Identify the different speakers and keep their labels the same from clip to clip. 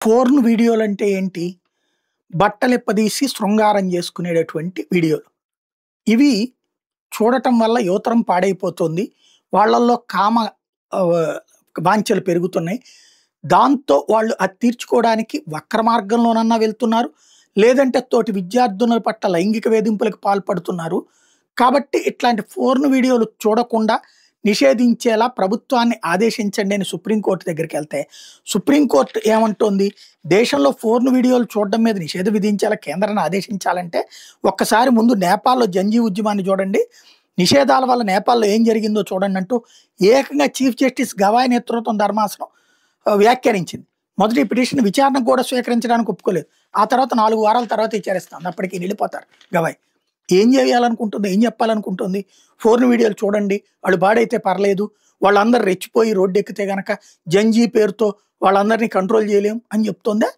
Speaker 1: Porn వీడియోలంటే ఏంటి? బట్టలిప్పదీసి శృంగారం చేసుకునేటటువంటి వీడియోలు. ఇవి చూడటం వల్ల యువతరం పాడైపోతుంది. వాళ్ళల్లో కామ ఆహ్, వాంఛలు పెరుగుతున్నాయి. దాంతో వాళ్ళు అది తీర్చుకోవడానికి వక్ర మార్గంలోనన్నా వెళ్తున్నారు. లేదంటే తోటి విద్యార్థుల పట్ల లైంగిక వేధింపులకు పాల్పడుతున్నారు. కాబట్టి ఇట్లాంటి పోర్న్ వీడియోలు చూడకుండా నిషేధించేలా ప్రభుత్వాన్ని ఆదేశించండి అని సుప్రీంకోర్టు దగ్గరికెళ్తే, సుప్రీంకోర్టు ఏమంటోంది? దేశంలో పోర్న్ వీడియోలు చూడడం మీద నిషేధం విధించేలా కేంద్రాన్ని ఆదేశించాలంటే, ఒక్కసారి ముందు నేపాల్‌లో జంజీ ఉద్యమాన్ని చూడండి. నిషేధాల వల్ల నేపాల్‌లో ఏం జరిగిందో చూడండి అంటూ ఏకంగా చీఫ్ జస్టిస్ గవాయ్ నేతృత్వం ధర్మాసనం వ్యాఖ్యానించింది. మొదటి పిటిషన్ విచారణకు కూడా స్వీకరించడానికి ఒప్పుకోలేదు. ఆ తర్వాత 4 వారాల తర్వాత విచారిస్తుంది. అప్పటికి వెళ్ళిపోతారు గవాయ్. ఏం చేయాలనుకుంటుంది? ఏం చెప్పాలనుకుంటుంది? పోర్న్ వీడియోలు చూడండి. వాళ్ళు పాడైతే పర్లేదు. వాళ్ళందరూ రెచ్చిపోయి రోడ్డెక్కితే గనక జంజీ పేరుతో వాళ్ళందరినీ కంట్రోల్ చేయలేం అని చెప్తుందా?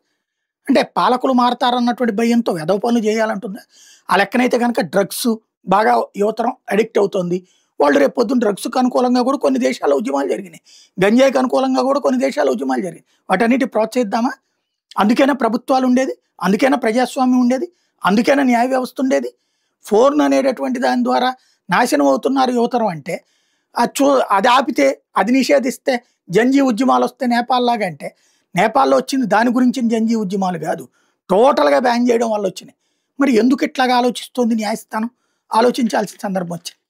Speaker 1: అంటే పాలకులు మారతారన్నటువంటి భయంతో వెధవ పనులు చేయాలంటుందా? ఆ లెక్కనైతే గనక డ్రగ్స్ బాగా యువతరం అడిక్ట్ అవుతుంది. వాళ్ళు రేపు పొద్దున్న డ్రగ్స్‌కి అనుకూలంగా కూడా కొన్ని దేశాల్లో ఉద్యమాలు జరిగినాయి. గంజాయికి అనుకూలంగా కూడా కొన్ని దేశాల్లో ఉద్యమాలు జరిగాయి. వాటన్నిటిని ప్రోత్సహిద్దామా? అందుకేనా ప్రభుత్వాలు ఉండేది? అందుకేనా ప్రజాస్వామ్యం ఉండేది? అందుకేనా న్యాయ వ్యవస్థ ఉండేది? పోర్న్ అనేటటువంటి దాని ద్వారా నాశనం అవుతున్నారు యువతరం అంటే, అది ఆపితే, అది నిషేధిస్తే జంజీ ఉద్యమాలు వస్తే నేపాల్ లాగా అంటే, నేపాల్‌లో వచ్చింది దాని గురించిన జంజీ ఉద్యమాలు కాదు. టోటల్‌గా బ్యాన్ చేయడం వల్ల వచ్చినాయి. మరి ఎందుకు ఇట్లాగా ఆలోచిస్తోంది న్యాయస్థానం? ఆలోచించాల్సిన సందర్భం వచ్చింది.